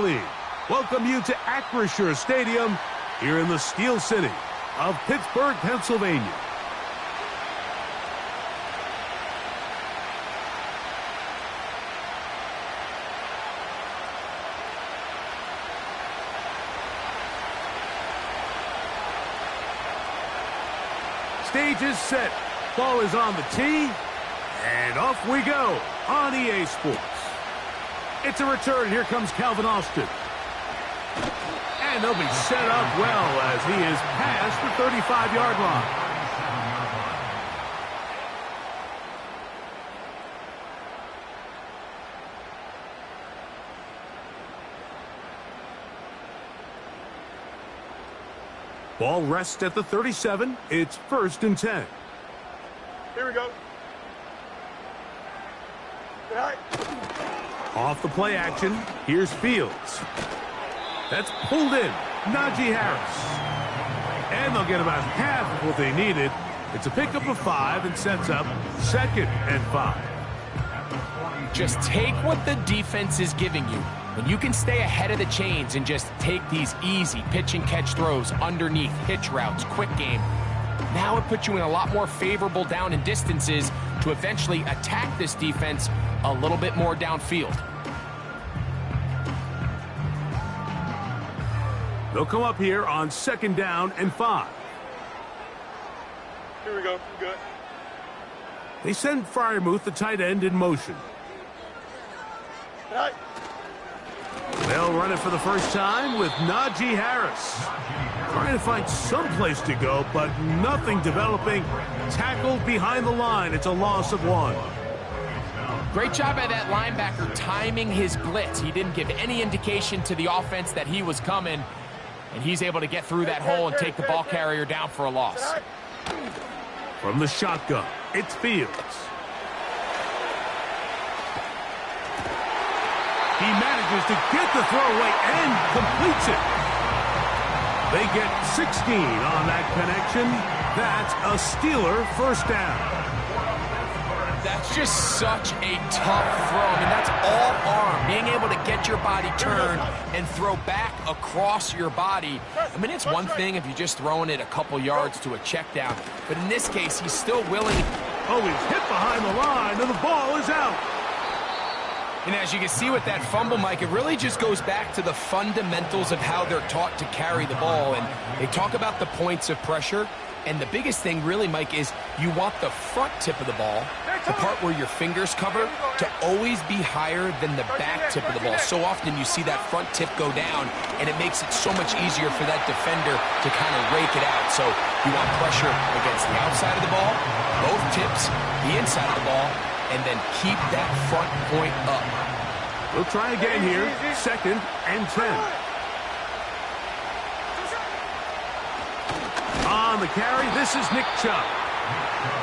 Valley welcome you to Acrisure Stadium here in the Steel City of Pittsburgh, Pennsylvania. Stage is set. Ball is on the tee. And off we go on EA Sports. It's a return. Here comes Calvin Austin. And they'll be set up well as he is past the 35-yard line. Ball rests at the 37. It's 1st and 10. Here we go. Right. Off the play action, here's Fields. That's pulled in. Najee Harris. And they'll get about half of what they needed. It's a pickup of 5 and sets up 2nd and 5. Just take what the defense is giving you. When you can stay ahead of the chains and just take these easy pitch and catch throws underneath, hitch routes, quick game, now it puts you in a lot more favorable down and distances to eventually attack this defense a little bit more downfield. They'll come up here on 2nd down and 5. Here we go. Good. They send Freiermuth, the tight end, in motion. Right. They'll run it for the first time with Najee Harris. Trying to find some place to go, but nothing developing. Tackled behind the line. It's a loss of 1. Great job by that linebacker timing his blitz. He didn't give any indication to the offense that he was coming, and he's able to get through that hole and take the ball carrier down for a loss. From the shotgun, it's Fields. He manages to get the throw away and completes it. They get 16 on that connection. That's a Steeler first down. That's just such a tough throw. I mean, that's all arm. Being able to get your body turned and throw back across your body. I mean, it's one thing if you're just throwing it a couple yards to a check down. But in this case, he's still willing. Oh, he's hit behind the line, and the ball is out. And as you can see with that fumble, Mike, it really just goes back to the fundamentals of how they're taught to carry the ball. And they talk about the points of pressure. And the biggest thing really, Mike, is you want the front tip of the ball, the part where your fingers cover, to always be higher than the back tip of the ball. So often you see that front tip go down, and it makes it so much easier for that defender to kind of rake it out. So you want pressure against the outside of the ball, both tips, the inside of the ball, and then keep that front point up. We'll try again here. 2nd and 10. On the carry, this is Nick Chubb.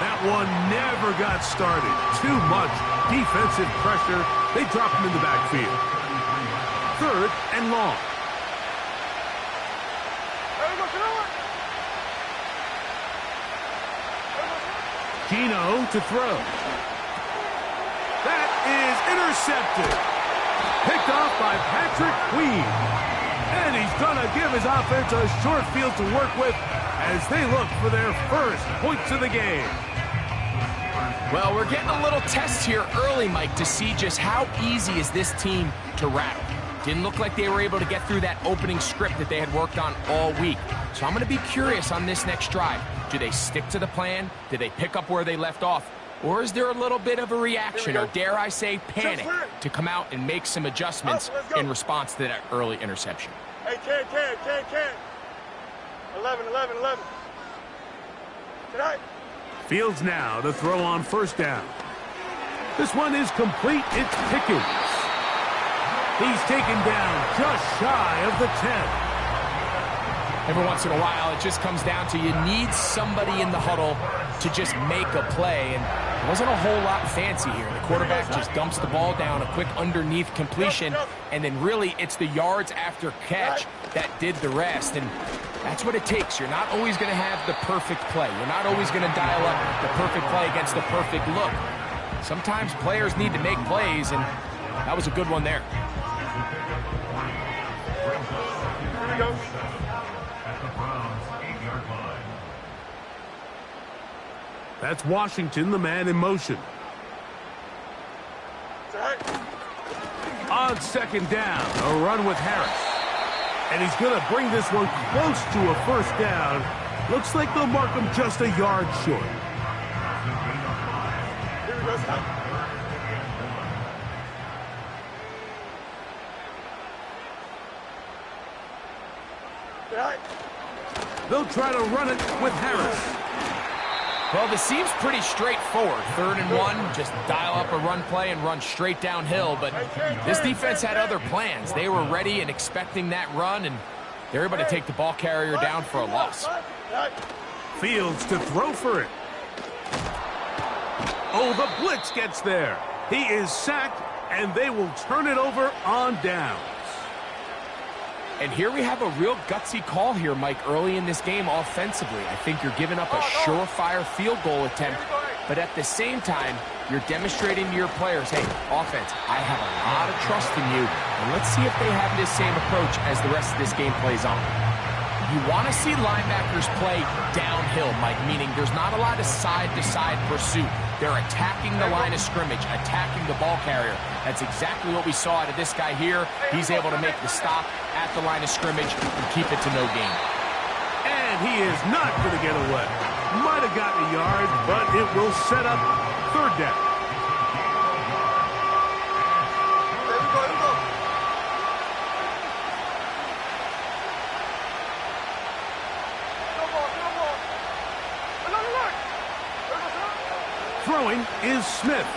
That one never got started. Too much defensive pressure. They drop him in the backfield. 3rd and long. Gino to throw. That is intercepted. Picked off by Patrick Queen. And he's going to give his offense a short field to work with as they look for their first points of the game. Well, we're getting a little test here early, Mike, to see just how easy is this team to rattle. Didn't look like they were able to get through that opening script that they had worked on all week. So I'm going to be curious on this next drive. Do they stick to the plan? Do they pick up where they left off? Or is there a little bit of a reaction, or dare I say panic, to come out and make some adjustments in response to that early interception? Hey, 10. 11. Tonight. Fields now to throw on 1st down. This one is complete. It's Pickens. He's taken down just shy of the 10. Every once in a while, it just comes down to you need somebody in the huddle to just make a play, and it wasn't a whole lot fancy here. The quarterback just dumps the ball down, a quick underneath completion, and then really it's the yards after catch that did the rest, and that's what it takes. You're not always going to have the perfect play. You're not always going to dial up the perfect play against the perfect look. Sometimes players need to make plays, and that was a good one there. That's Washington, the man in motion. On second down, a run with Harris. And he's going to bring this one close to a first down. Looks like they'll mark him just a yard short. Here we go, son. They'll try to run it with Harris. Well, this seems pretty straightforward. 3rd and 1, just dial up a run play and run straight downhill. But this defense had other plans. They were ready and expecting that run, and they're able to take the ball carrier down for a loss. Fields to throw for it. Oh, the blitz gets there. He is sacked, and they will turn it over on downs. And here we have a real gutsy call here, Mike, early in this game offensively. I think you're giving up a surefire field goal attempt, but at the same time, you're demonstrating to your players, hey, offense, I have a lot of trust in you, and let's see if they have this same approach as the rest of this game plays on. You want to see linebackers play downhill, Mike, meaning there's not a lot of side-to-side pursuit. They're attacking the line of scrimmage, attacking the ball carrier. That's exactly what we saw out of this guy here. He's able to make the stop at the line of scrimmage and keep it to no gain. And he is not going to get away. Might have gotten a yard, but it will set up 3rd down. Throwing is Smith.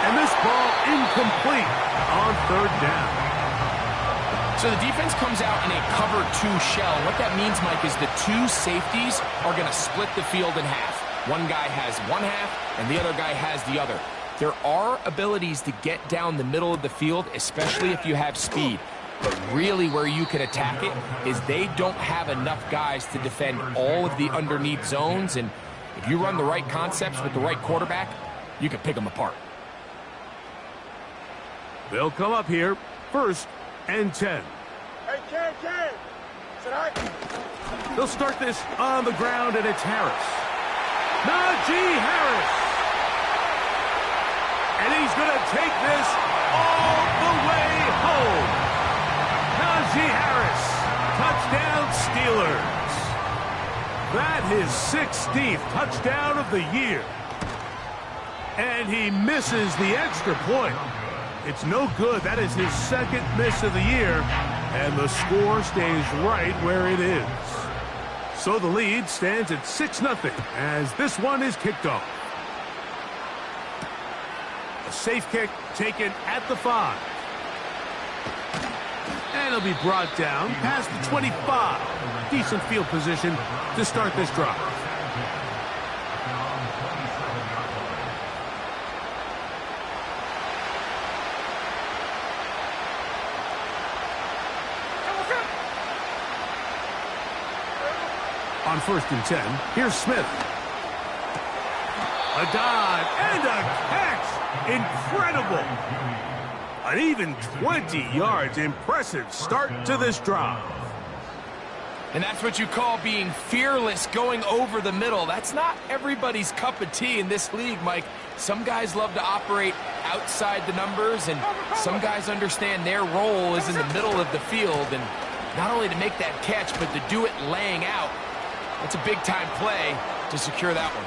And this ball incomplete on 3rd down. So the defense comes out in a cover 2 shell. What that means, Mike, is the 2 safeties are going to split the field in half. One guy has one half, and the other guy has the other. There are abilities to get down the middle of the field, especially if you have speed. But really where you can attack it is they don't have enough guys to defend all of the underneath zones, and if you run the right concepts with the right quarterback, you can pick them apart. They'll come up here, 1st and 10. Hey, Ken. They'll start this on the ground, and it's Harris. Najee Harris. And he's going to take this all the way home. Najee Harris, touchdown Steelers. That his 16th touchdown of the year. And he misses the extra point. It's no good. That is his 2nd miss of the year. And the score stays right where it is. So the lead stands at 6-0 as this one is kicked off. A safe kick taken at the 5. And it'll be brought down past the 25. Decent field position to start this drive. On 1st and 10, here's Smith. A dive and a catch. Incredible. An even 20 yards. Impressive start to this drive. And that's what you call being fearless, going over the middle. That's not everybody's cup of tea in this league, Mike. Some guys love to operate outside the numbers, and some guys understand their role is in the middle of the field. And not only to make that catch, but to do it laying out. That's a big-time play to secure that one.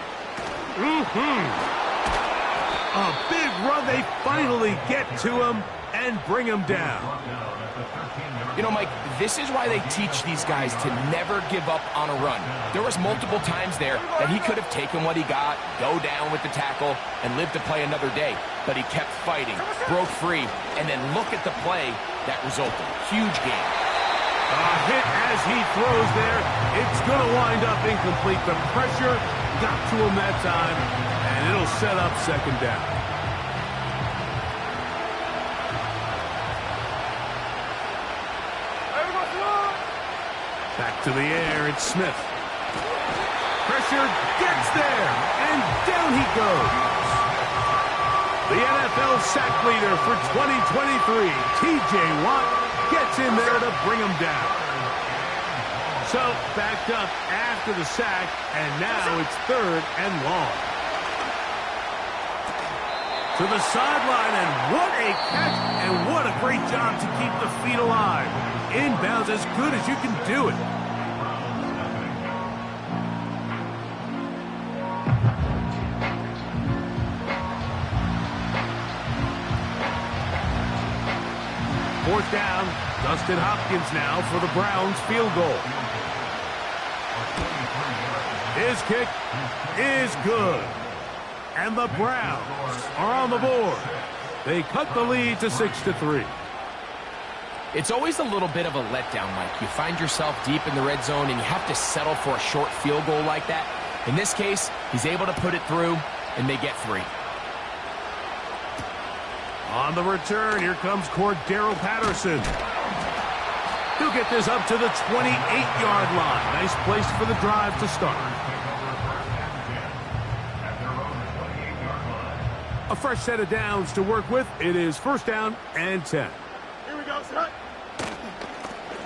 A big run. They finally get to him and bring him down. You know, Mike, this is why they teach these guys to never give up on a run. There was multiple times there that he could have taken what he got, go down with the tackle, and live to play another day. But he kept fighting, broke free, and then look at the play that resulted. Huge game. A hit as he throws there. It's going to wind up incomplete. The pressure got to him that time, and it'll set up 2nd down. Back to the air, it's Smith. Pressure gets there, and down he goes. The NFL sack leader for 2023, T.J. Watt, gets in there to bring him down. So, backed up after the sack, and now it's 3rd and long. To the sideline, and what a catch, and what a great job to keep the feet alive. Inbounds as good as you can do it. Fourth down, Dustin Hopkins now for the Browns field goal. His kick is good. And the Browns are on the board. They cut the lead to 6-3. It's always a little bit of a letdown, Mike. You find yourself deep in the red zone and you have to settle for a short field goal like that. In this case, he's able to put it through, and they get 3. On the return, here comes Cordero Patterson. He'll get this up to the 28-yard line. Nice place for the drive to start. A fresh set of downs to work with. It is 1st down and 10. Here we go, son.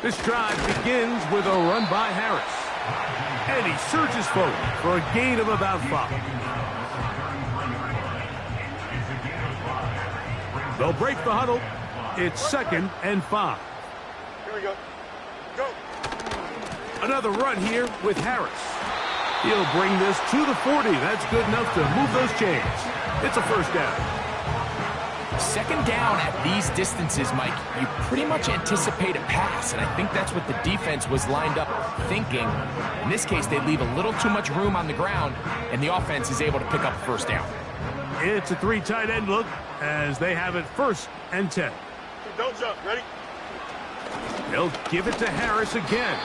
This drive begins with a run by Harris. And he surges forward for a gain of about 5. They'll break the huddle. It's 2nd and 5. Here we go. Go. Another run here with Harris. He'll bring this to the 40. That's good enough to move those chains. It's a 1st down. 2nd down at these distances, Mike, you pretty much anticipate a pass, and I think that's what the defense was lined up thinking. In this case, they leave a little too much room on the ground, and the offense is able to pick up 1st down. It's a 3 tight end look as they have it 1st and 10. Don't jump. Ready? They'll give it to Harris again.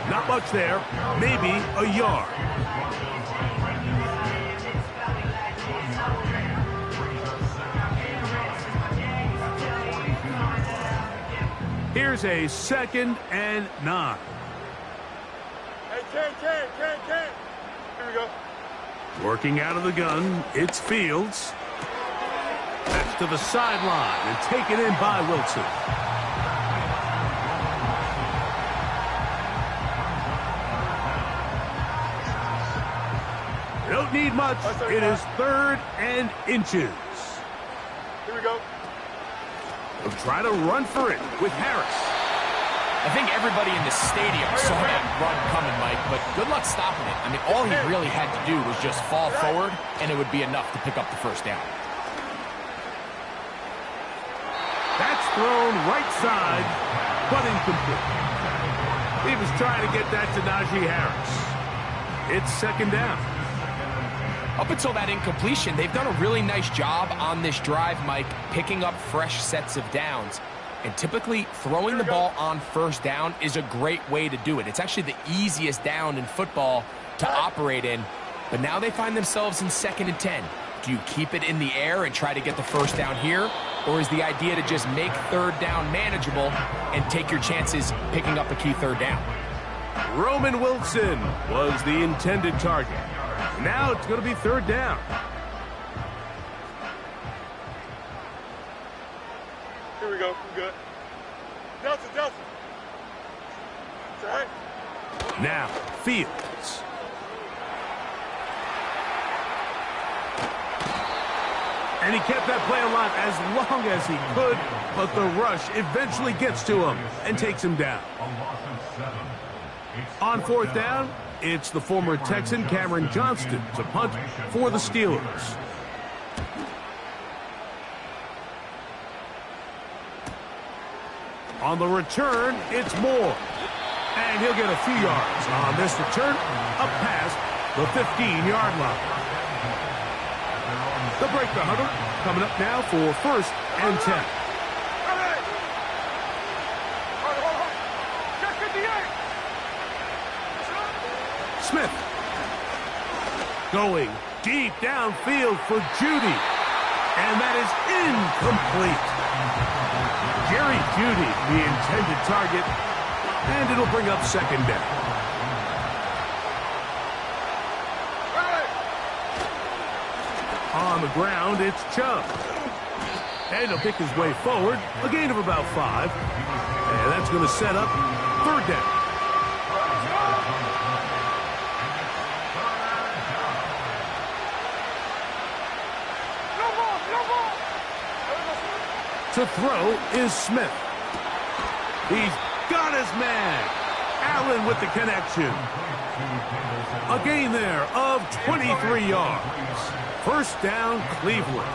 Not much there. Maybe a yard. Here's a 2nd and 9. Hey, Ken. Here we go. Working out of the gun, it's Fields. That's to the sideline and taken in by Wilson. Don't need much. It is 3rd and inches. Here we go. They'll try to run for it with Harris. I think everybody in the stadium saw that run coming, Mike, but good luck stopping it. I mean, all he really had to do was just fall forward, and it would be enough to pick up the 1st down. That's thrown right side, but incomplete. He was trying to get that to Najee Harris. It's 2nd down. Up until that incompletion, they've done a really nice job on this drive, Mike, picking up fresh sets of downs. And typically, throwing the ball on 1st down is a great way to do it. It's actually the easiest down in football to operate in. But now they find themselves in 2nd and 10. Do you keep it in the air and try to get the 1st down here? Or is the idea to just make 3rd down manageable and take your chances picking up a key 3rd down? Roman Wilson was the intended target. Now it's going to be 3rd down. Here we go. We're good. Delta. It's all right. Now, Fields. And he kept that play alive as long as he could, but the rush eventually gets to him and takes him down. On 4th down, it's the former Texan Cameron Johnston to punt for the Steelers. On the return, it's Moore. And he'll get a few yards on this return up past the 15-yard line. They'll break the huddle. Coming up now for 1st and 10. Smith. Going deep downfield for Judy. And that is incomplete. Jerry Judy, the intended target. And it'll bring up 2nd down. On the ground, it's Chubb. And he'll pick his way forward. A gain of about 5. And that's going to set up 3rd down. To throw is Smith. He's got his man. Allen with the connection. A gain there of 23 yards. First down, Cleveland.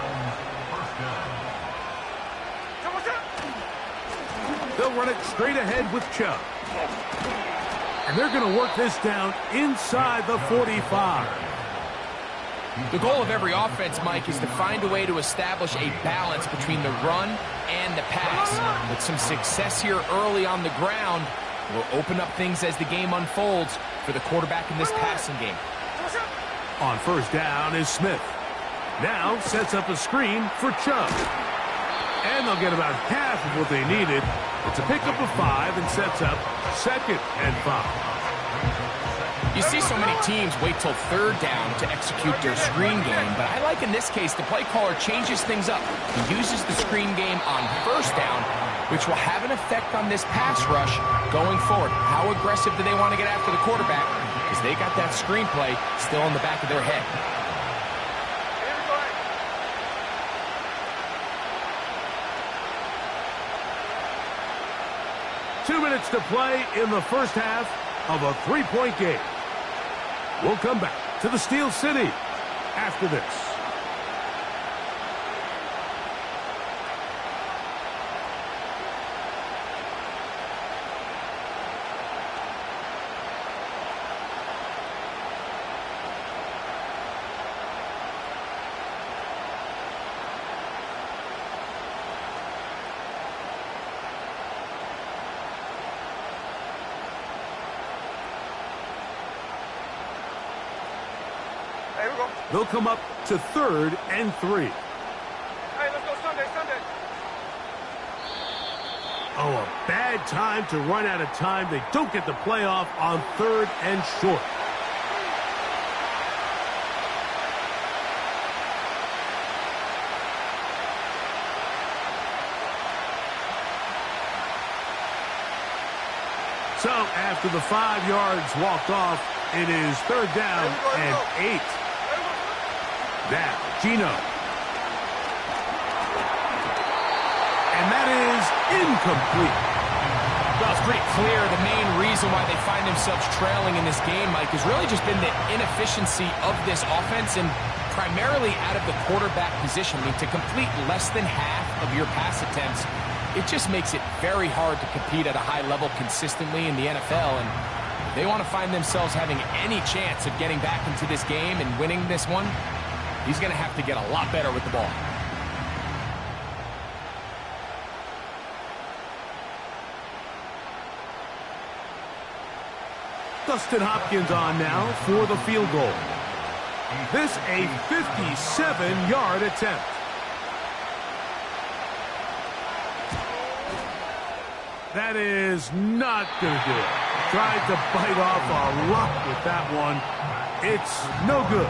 They'll run it straight ahead with Chubb. And they're going to work this down inside the 45. The goal of every offense, Mike, is to find a way to establish a balance between the run and the pass. With some success here early on the ground, will open up things as the game unfolds for the quarterback in this passing game. On first down is Smith. Now sets up a screen for Chubb. And they'll get about half of what they needed. It's a pickup of 5 and sets up 2nd and 5. You see so many teams wait till third down to execute their screen game, but I like in this case the play caller changes things up. He uses the screen game on first down, which will have an effect on this pass rush going forward. How aggressive do they want to get after the quarterback? Because they got that screenplay still in the back of their head. 2 minutes to play in the first half of a 3-point game. We'll come back to the Steel City after this. They'll come up to 3rd and 3. Hey, let's go Sunday. Oh, a bad time to run out of time. They don't get the playoff on 3rd and short. So, after the 5 yards walked off, it is 3rd down and 8. Now, Gino. And that is incomplete. Well, it's pretty clear the main reason why they find themselves trailing in this game, Mike, has really just been the inefficiency of this offense and primarily out of the quarterback position. I mean, to complete less than half of your pass attempts, it just makes it very hard to compete at a high level consistently in the NFL. And if they want to find themselves having any chance of getting back into this game and winning this one, he's going to have to get a lot better with the ball. Dustin Hopkins on now for the field goal. This a 57-yard attempt. That is not going to do it. Tried to bite off a rock with that one. It's no good.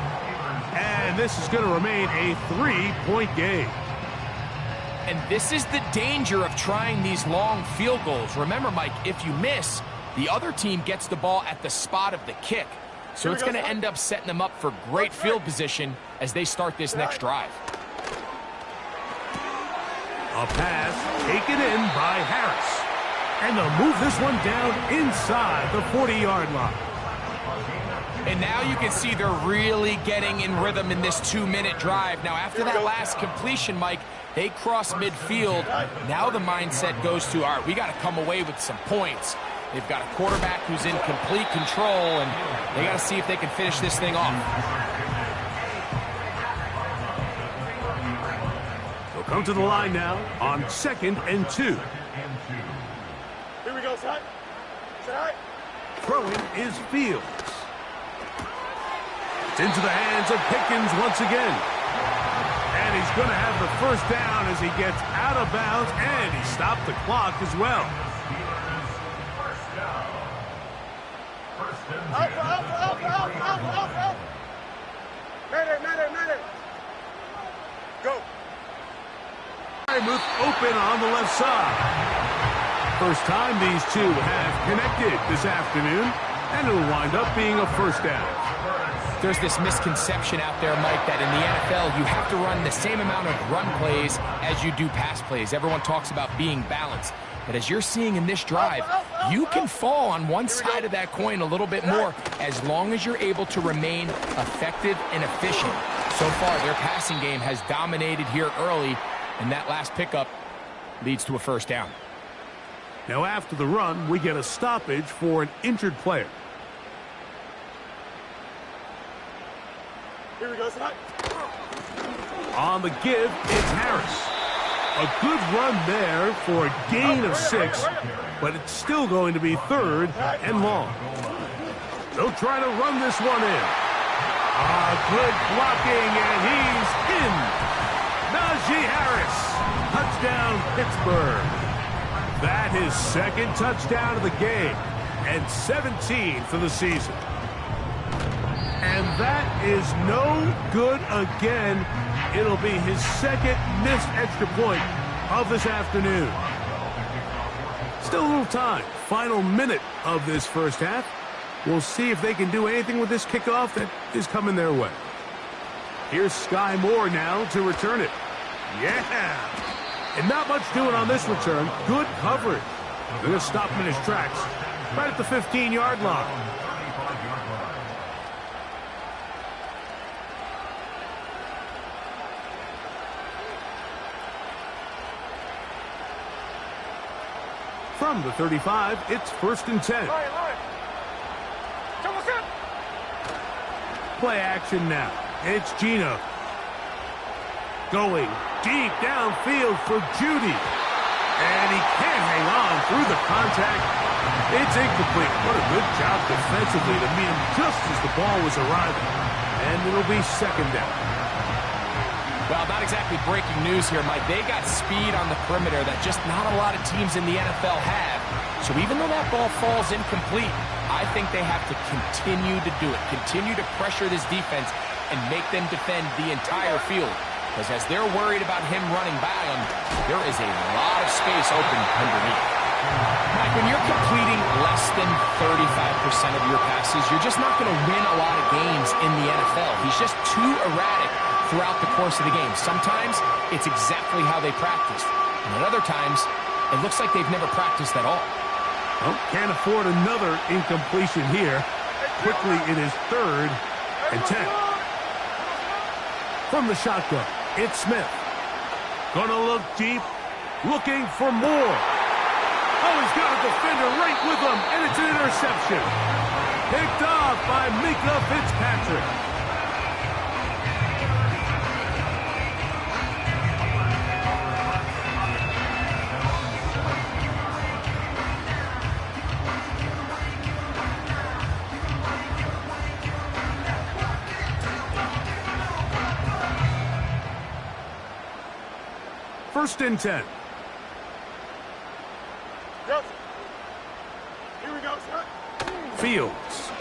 And this is going to remain a 3-point game. And this is the danger of trying these long field goals. Remember, Mike, if you miss, the other team gets the ball at the spot of the kick. So it's going to end up setting them up for great field position as they start this next drive. A pass taken in by Harris. And they'll move this one down inside the 40-yard line. And now you can see they're really getting in rhythm in this 2-minute drive. Now, after that last completion, Mike, they cross midfield. Now the mindset goes to, all right, we got to come away with some points. They've got a quarterback who's in complete control, and they got to see if they can finish this thing off. They'll come to the line now on 2nd and 2. Here we go, son. Say hi. Throwing is Fields. It's into the hands of Pickens once again. And he's going to have the first down as he gets out of bounds, and he stopped the clock as well. Up. Mayday. Go. Move open on the left side. First time these two have connected this afternoon, and it'll wind up being a first down. There's this misconception out there, Mike, that in the NFL, you have to run the same amount of run plays as you do pass plays. Everyone talks about being balanced. But as you're seeing in this drive, you can fall on one side of that coin a little bit more as long as you're able to remain effective and efficient. So far, their passing game has dominated here early, and that last pickup leads to a first down. Now after the run, we get a stoppage for an injured player. Here we go, Scott. On the give, it's Harris. A good run there for a gain of 6, but it's still going to be 3rd and long. They'll try to run this one in. Good blocking, and he's in. Najee Harris, touchdown Pittsburgh. That is 2nd touchdown of the game, and 17 for the season. And that is no good again. It'll be his 2nd missed extra point of this afternoon. Still a little time. Final minute of this first half. We'll see if they can do anything with this kickoff that is coming their way. Here's Sky Moore now to return it. Yeah! And not much doing on this return. Good coverage. They're going to stop him in his tracks. Right at the 15-yard line. From the 35, it's 1st and 10. Play action now. It's Gino. Going deep downfield for Judy. And he can't hang on through the contact. It's incomplete. What a good job defensively to meet him just as the ball was arriving. And it'll be 2nd down. Well, not exactly breaking news here, Mike. They got speed on the perimeter that just not a lot of teams in the NFL have. So even though that ball falls incomplete, I think they have to continue to do it. Continue to pressure this defense and make them defend the entire field. Because as they're worried about him running by them, there is a lot of space open underneath. Mike, when you're completing less than 35% of your passes, you're just not going to win a lot of games in the NFL. He's just too erratic throughout the course of the game. Sometimes it's exactly how they practiced. And at other times, it looks like they've never practiced at all. Well, can't afford another incompletion here. Quickly, it is 3rd and 10. From the shotgun, it's Smith. Gonna look deep, looking for more. Oh, he's got a defender right with him, and it's an interception. Picked off by Mika Fitzpatrick. First and 10. Yes. Here we go, Scott. Fields.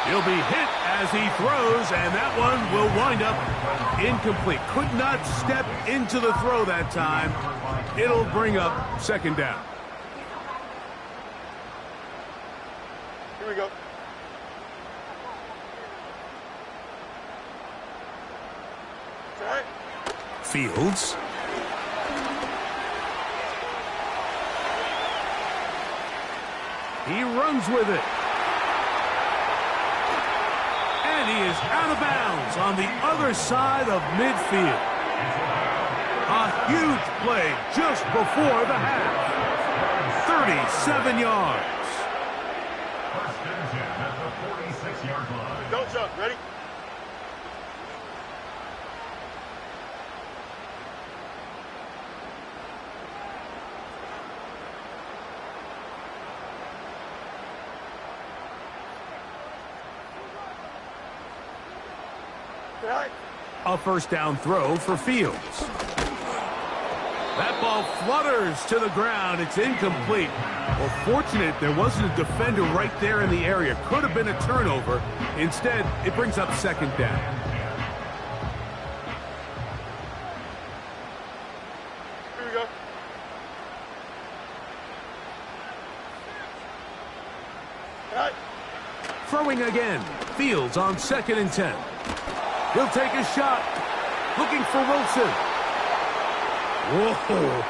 He'll be hit as he throws, and that one will wind up incomplete. Could not step into the throw that time. It'll bring up 2nd down. Here we go. All right. Fields. He runs with it. And he is out of bounds on the other side of midfield. A huge play just before the half. 37 yards. First and 10 at the 46-yard line. Don't jump. Ready? A first down throw for Fields. That ball flutters to the ground. It's incomplete. Well, fortunate there wasn't a defender right there in the area. Could have been a turnover. Instead, it brings up 2nd down. Here we go. All right. Throwing again. Fields on 2nd and 10. He'll take a shot. Looking for Wilson. Whoa.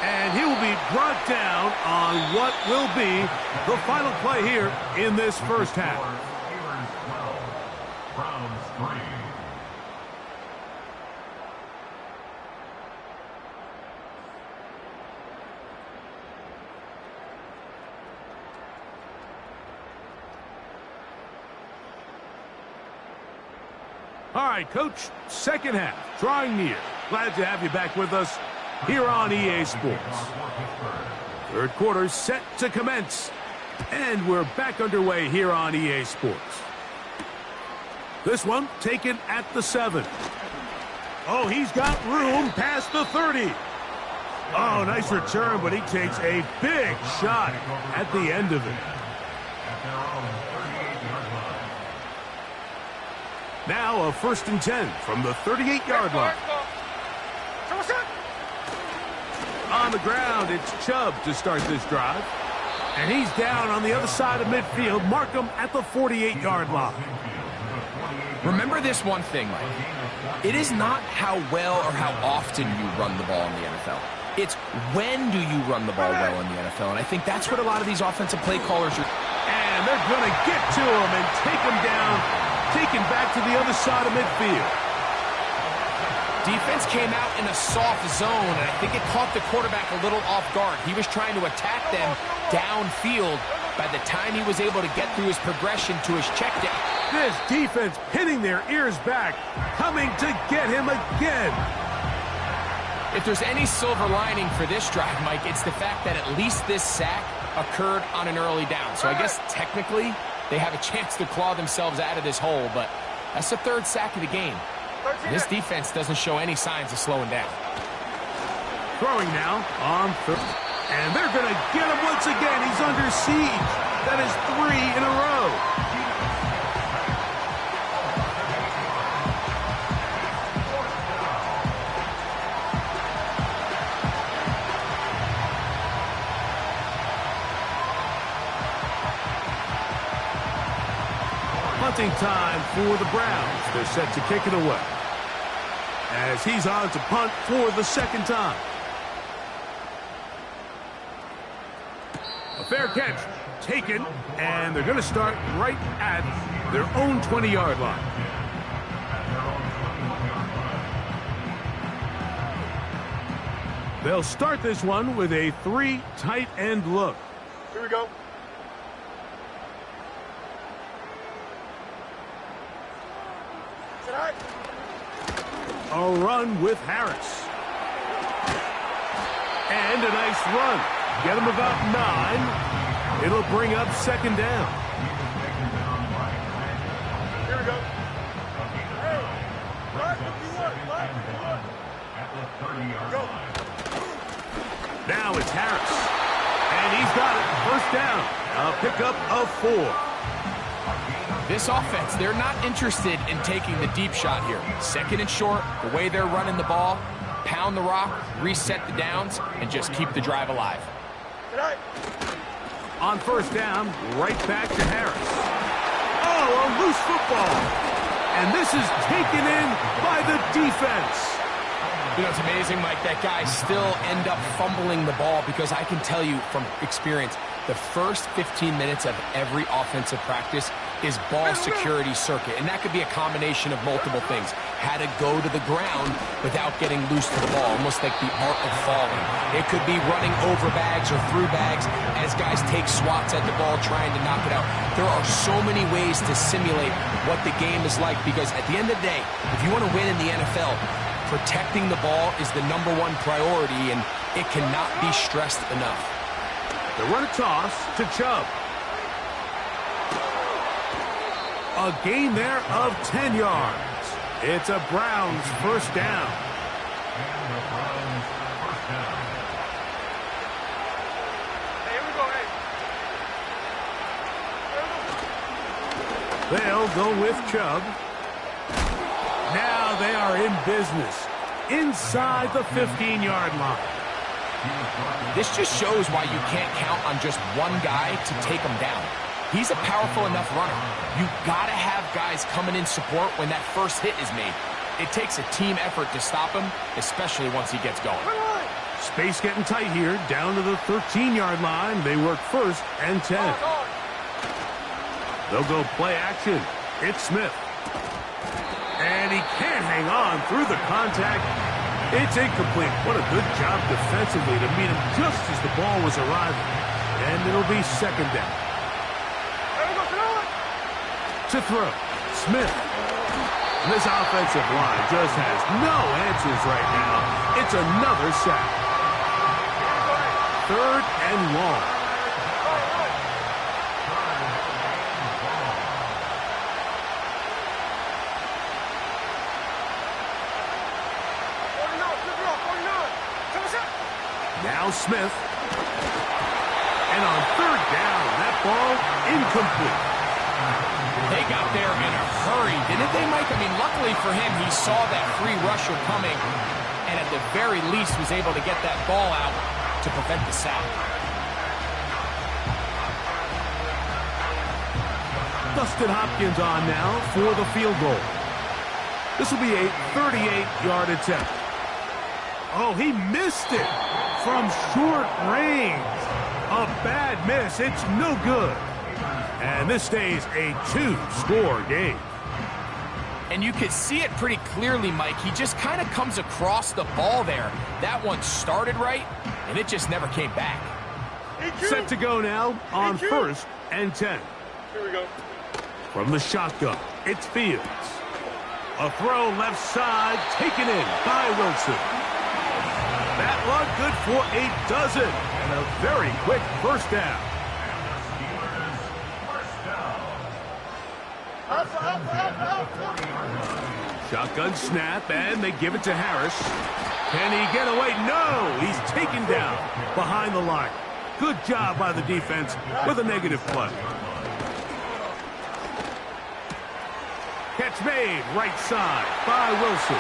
And he will be brought down on what will be the final play here in this first half. All right, Coach, second half, drawing near. Glad to have you back with us here on EA Sports. Third quarter set to commence, and we're back underway here on EA Sports. This one taken at the 7. Oh, he's got room past the 30. Oh, nice return, but he takes a big shot at the end of it. Now a 1st and 10 from the 38-yard line. On the ground, it's Chubb to start this drive. And he's down on the other side of midfield. Mark him at the 48-yard line. Remember this one thing, Mike. It is not how well or how often you run the ball in the NFL. It's when do you run the ball well in the NFL. And I think that's what a lot of these offensive play callers are. And they're going to get to him and take him down, taken back to the other side of midfield. Defense came out in a soft zone, and I think it caught the quarterback a little off guard. He was trying to attack them downfield. By the time he was able to get through his progression to his check down. This defense pinning their ears back, coming to get him again. If there's any silver lining for this drive, Mike, it's the fact that at least this sack occurred on an early down. So I guess technically they have a chance to claw themselves out of this hole, but that's the 3rd sack of the game. This defense doesn't show any signs of slowing down. Throwing now on 3rd. And they're going to get him once again. He's under siege. That is 3 in a row. Punting time for the Browns. They're set to kick it away. As he's on to punt for the 2nd time. A fair catch taken, and they're going to start right at their own 20-yard line. They'll start this one with a 3 tight end look. Here we go. A run with Harris. And a nice run. Get him about 9. It'll bring up 2nd down. Here we go. Hey, right if you want, right if you want. Go. Now it's Harris. And he's got it. 1st down. A pickup of 4. This offense, they're not interested in taking the deep shot here. 2nd and short, the way they're running the ball, pound the rock, reset the downs, and just keep the drive alive. On 1st down, right back to Harris. Oh, a loose football. And this is taken in by the defense. You know, it's amazing, Mike, that guys still end up fumbling the ball because I can tell you from experience, the first 15 minutes of every offensive practice is ball security circuit. And that could be a combination of multiple things. How to go to the ground without getting loose to the ball, almost like the art of falling. It could be running over bags or through bags as guys take swats at the ball trying to knock it out. There are so many ways to simulate what the game is like because at the end of the day, if you want to win in the NFL, protecting the ball is the #1 priority, and it cannot be stressed enough. They run a toss to Chubb. A gain there of 10 yards. It's a Browns 1st down. Hey, here we go, hey. They'll go with Chubb. Now they are in business inside the 15-yard line. This just shows why you can't count on just one guy to take him down. He's a powerful enough runner. You gotta have guys coming in support when that first hit is made. It takes a team effort to stop him, especially once he gets going. Space getting tight here, down to the 13-yard line. They work first and 10. They'll go play action. It's Smith. And he can't hang on through the contact. It's incomplete. What a good job defensively to meet him just as the ball was arriving. And it'll be second down. To throw, Smith. This offensive line just has no answers right now. It's another sack. Third and long. Now Smith. And on third down, that ball incomplete. They got there in a hurry, didn't they, Mike? I mean, luckily for him, he saw that free rusher coming and at the very least was able to get that ball out to prevent the sack. Dustin Hopkins on now for the field goal. This will be a 38-yard attempt. Oh, he missed it from short range. A bad miss. It's no good. And this stays a 2-score game. And you could see it pretty clearly, Mike. He just kind of comes across the ball there. That one started right, and it just never came back. Set to go now on first and 10. Here we go. From the shotgun, it's Fields. A throw left side, taken in by Wilson. That one good for a dozen, and a very quick first down. Shotgun snap, and they give it to Harris. Can he get away? No! He's taken down behind the line. Good job by the defense with a negative play. Catch made right side by Wilson.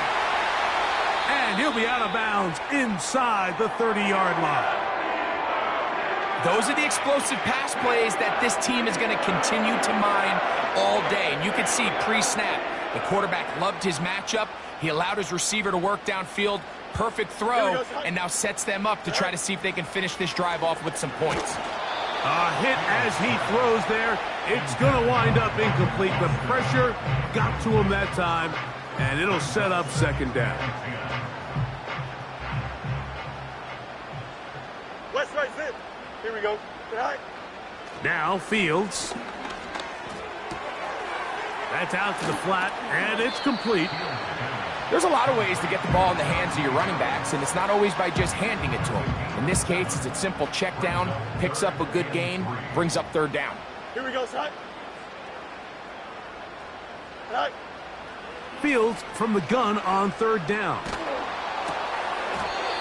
And he'll be out of bounds inside the 30-yard line. Those are the explosive pass plays that this team is going to continue to mine all day. And you can see pre-snap, the quarterback loved his matchup. He allowed his receiver to work downfield. Perfect throw, and now sets them up to try to see if they can finish this drive off with some points. A hit as he throws there. It's going to wind up incomplete. The pressure got to him that time, and it'll set up second down. West right, sit. Here we go. Now Fields. That's out to the flat, and it's complete. There's a lot of ways to get the ball in the hands of your running backs, and it's not always by just handing it to them. In this case, it's a simple check down, picks up a good gain, brings up third down. Here we go, side. Right. Fields from the gun on third down.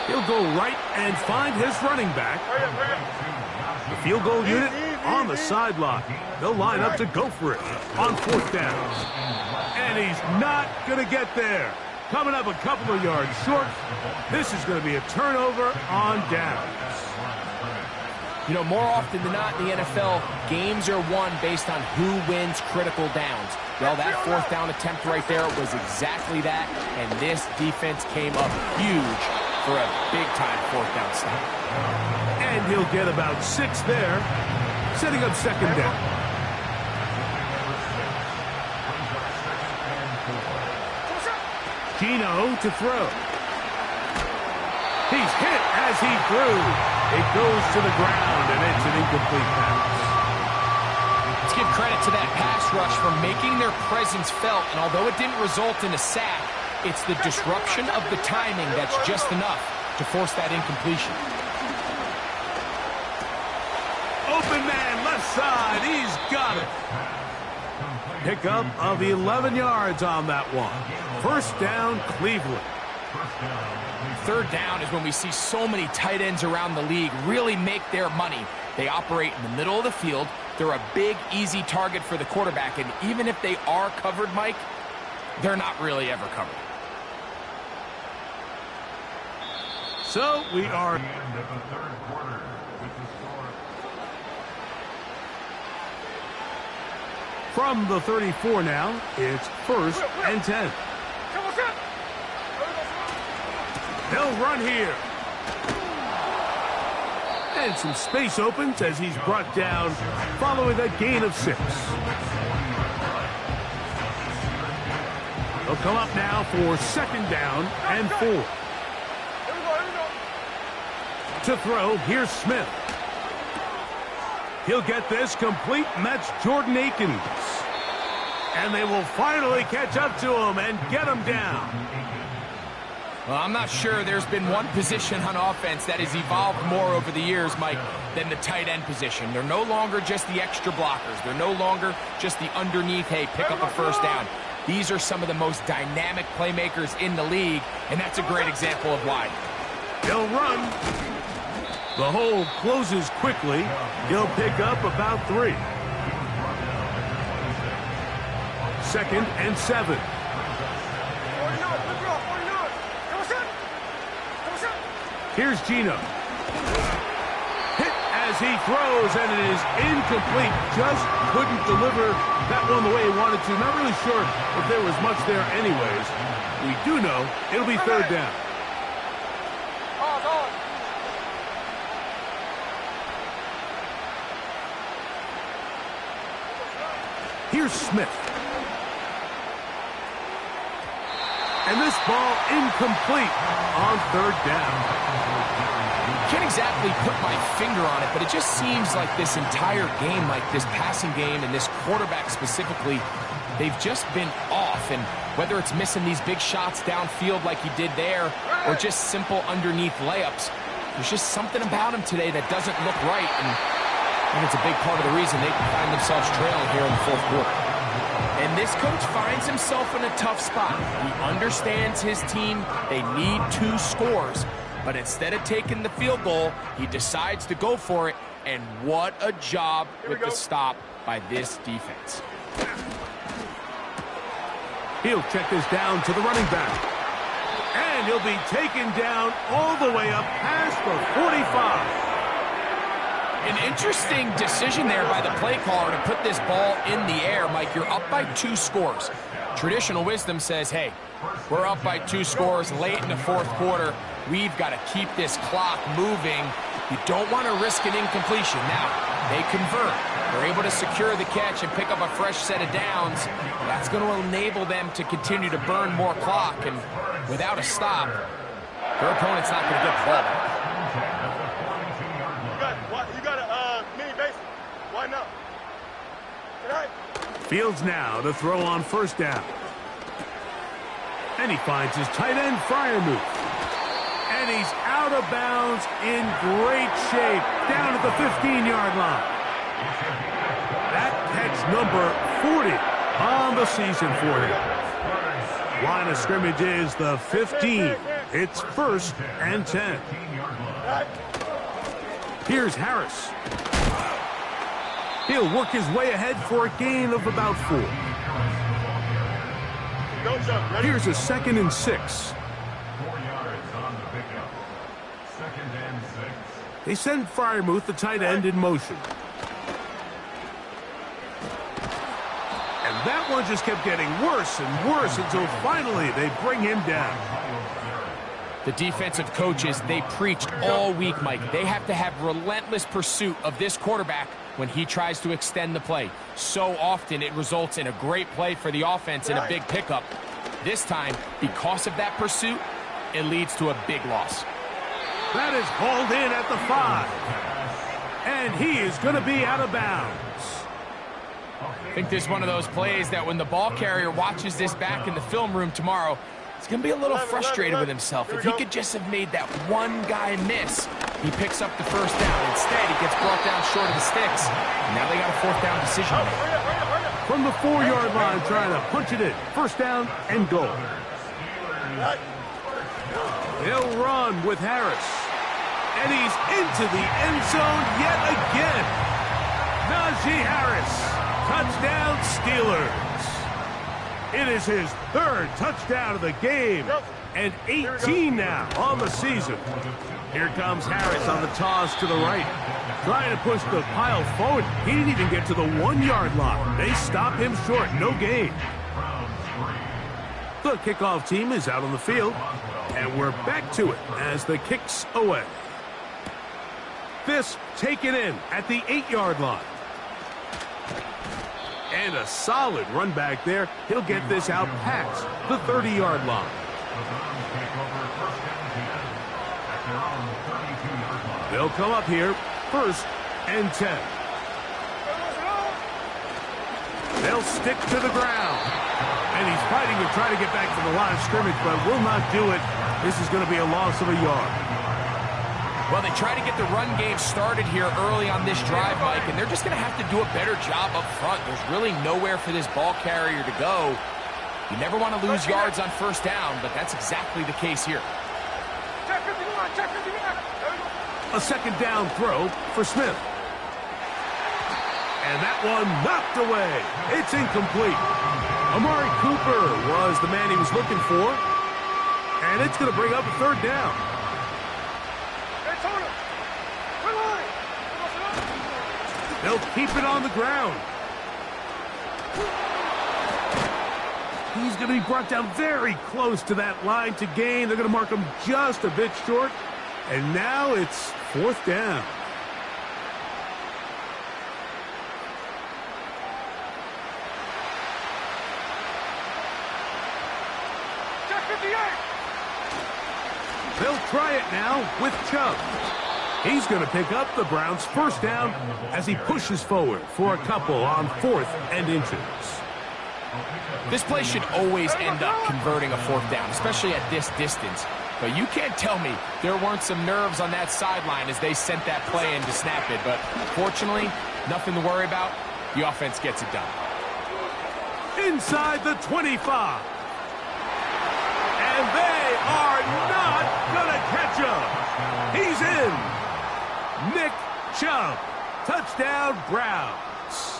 He'll go right and find his running back. Hurry up. The field goal unit on the sideline. They'll line up to go for it on fourth down. And he's not going to get there. Coming up a couple of yards short. This is going to be a turnover on downs. You know, more often than not in the NFL, games are won based on who wins critical downs. Well, that fourth down attempt right there was exactly that, and this defense came up huge for a big-time fourth down stop. And he'll get about 6 there, setting up second down. Gino to throw. He's hit as he threw. It goes to the ground, and it's an incomplete pass. Let's give credit to that pass rush for making their presence felt, and although it didn't result in a sack, it's the disruption of the timing that's just enough to force that incompletion. Open man, left side, he's got it. Pickup of 11 yards on that one. First down, Cleveland. Third down is when we see so many tight ends around the league really make their money. They operate in the middle of the field. They're a big, easy target for the quarterback, and even if they are covered, Mike, they're not really ever covered. So we are End of the third quarter with the score. from the 34 now. It's 1st and 10. They'll run here. And some space opens as he's brought down following a gain of 6. They'll come up now for 2nd down and 4. To throw, here's Smith. He'll get this complete, and that's Jordan Akins. And they will finally catch up to him and get him down. Well, I'm not sure there's been one position on offense that has evolved more over the years, Mike, than the tight end position. They're no longer just the extra blockers. They're no longer just the underneath, hey, pick up a 1st down. These are some of the most dynamic playmakers in the league, and that's a great example of why. He'll run. The hole closes quickly. He'll pick up about 3. 2nd and 7. Here's Gino. Hit as he throws, and it is incomplete. Just couldn't deliver that one the way he wanted to. Not really sure if there was much there anyways. We do know it'll be 3rd down. Here's Smith. And this ball incomplete on 3rd down. Can't exactly put my finger on it, but it just seems like this entire game, like this passing game and this quarterback specifically, they've just been off. And whether it's missing these big shots downfield like he did there or just simple underneath layups, there's just something about him today that doesn't look right. And I think it's a big part of the reason they find themselves trailing here in the 4th quarter. And this coach finds himself in a tough spot. He understands his team. They need 2 scores. But instead of taking the field goal, he decides to go for it. And what a job with the stop by this defense. He'll check this down to the running back. And he'll be taken down all the way up past the 45. An interesting decision there by the play caller to put this ball in the air. Mike, you're up by 2 scores. Traditional wisdom says, hey, we're up by 2 scores late in the 4th quarter. We've got to keep this clock moving. You don't want to risk an incompletion. Now, they convert. They're able to secure the catch and pick up a fresh set of downs. That's going to enable them to continue to burn more clock. And without a stop, their opponent's not going to get the ball back. You got a mini base. Why not? Fields now to throw on 1st down. And he finds his tight end, Freiermuth. And he's out of bounds in great shape down at the 15-yard line. That catch number 40 on the season for him. Line of scrimmage is the 15. It's 1st and 10. Here's Harris. He'll work his way ahead for a gain of about 4. Here's a 2nd and 6. 4 yards on the pickup. 2nd and 6. They send Freiermuth, the tight end, in motion. And that one just kept getting worse and worse until finally they bring him down. The defensive coaches, they preached all week, Mike. They have to have relentless pursuit of this quarterback when he tries to extend the play. So often it results in a great play for the offense and a big pickup. This time, because of that pursuit, it leads to a big loss. That is hauled in at the 5. And he is going to be out of bounds. I think this is one of those plays that when the ball carrier watches this back in the film room tomorrow, he's going to be a little frustrated with himself. If he could just have made that one guy miss, he picks up the 1st down. Instead, he gets brought down short of the sticks. And now they got a 4th down decision. From the 4-yard line, trying to punch it in. 1st down and goal. He'll run with Harris. And he's into the end zone yet again. Najee Harris. Touchdown, Steelers. It is his 3rd touchdown of the game. And 18 now on the season. Here comes Harris on the toss to the right. Trying to push the pile forward. He didn't even get to the 1-yard line. They stop him short. No gain. The kickoff team is out on the field. And we're back to it as the kick's away. This taken in at the 8-yard line. And a solid run back there. He'll get this out past the 30-yard line. They'll come up here, 1st and 10. They'll stick to the ground. And he's fighting to try to get back to the line of scrimmage, but will not do it. This is going to be a loss of a yard. Well, they try to get the run game started here early on this drive, Mike, and they're just going to have to do a better job up front. There's really nowhere for this ball carrier to go. You never want to lose yards on 1st down, but that's exactly the case here. A 2nd down throw for Smith. And that one knocked away. It's incomplete. Amari Cooper was the man he was looking for. And it's going to bring up a 3rd down. They'll keep it on the ground. He's going to be brought down very close to that line to gain. They're going to mark him just a bit short. And now it's 4th down. They'll try it now with Chubb. He's going to pick up the Browns' 1st down as he pushes forward for a couple on 4th and inches. This play should always end up converting a 4th down, especially at this distance. But you can't tell me there weren't some nerves on that sideline as they sent that play in to snap it. But fortunately, nothing to worry about. The offense gets it done. Inside the 25. And they are not going to catch him. He's in. Nick Chubb. Touchdown, Browns.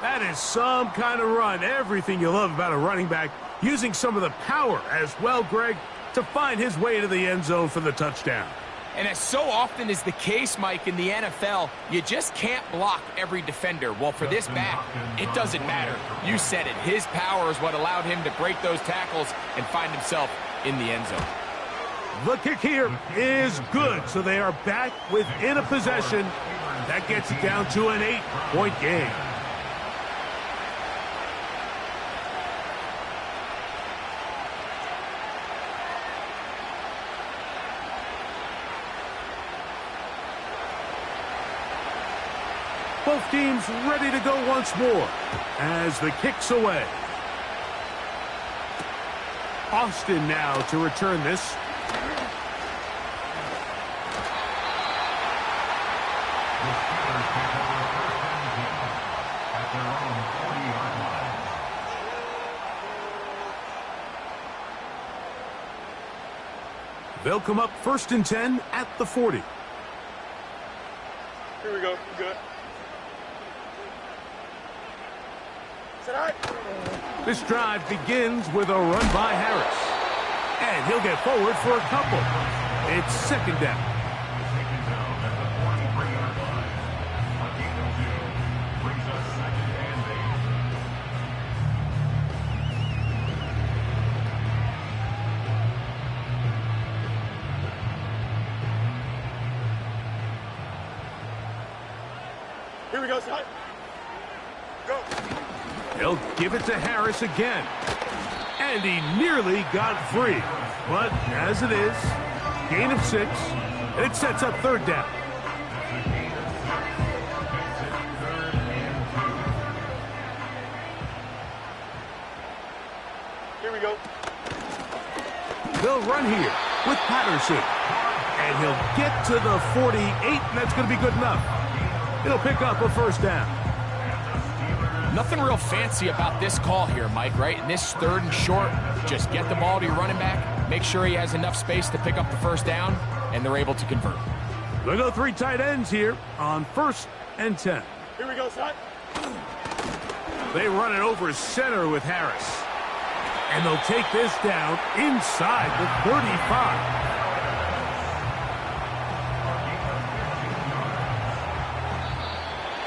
That is some kind of run. Everything you love about a running back. Using some of the power as well, Greg, to find his way to the end zone for the touchdown. And as so often is the case, Mike, in the NFL, you just can't block every defender. Well, for this back, it doesn't matter. You said it. His power is what allowed him to break those tackles and find himself in the end zone. The kick here is good, so they are back within a possession. That gets it down to an 8-point game. Both teams ready to go once more as the kick's away. Austin now to return this. They'll come up 1st and 10 at the 40. Here we go. Good. This drive begins with a run by Harris. And he'll get forward for a couple. It's 2nd down. Here we go, son. Go. He'll give it to Harris again. And he nearly got free. But as it is, gain of 6. And it sets up 3rd down. Here we go. They'll run here with Patterson. And he'll get to the 48, and that's going to be good enough. He'll pick up a 1st down. Nothing real fancy about this call here, Mike, right? In this 3rd and short, just get the ball to your running back, make sure he has enough space to pick up the 1st down, and they're able to convert. We'll go 3 tight ends here on 1st and 10. Here we go, son. They run it over center with Harris. And they'll take this down inside the 35.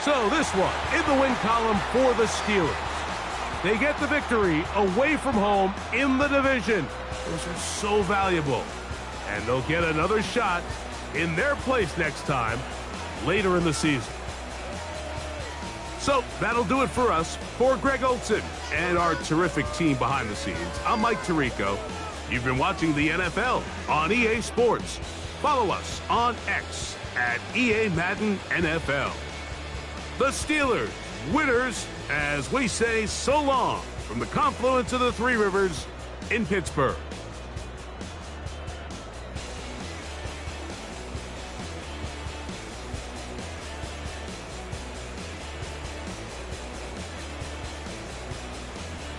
So this one in the win column for the Steelers. They get the victory away from home in the division. Those are so valuable. And they'll get another shot in their place next time later in the season. So that'll do it for us. For Greg Olson and our terrific team behind the scenes, I'm Mike Tirico. You've been watching the NFL on EA Sports. Follow us on X at EA Madden NFL. The Steelers, winners, as we say so long from the confluence of the Three Rivers in Pittsburgh.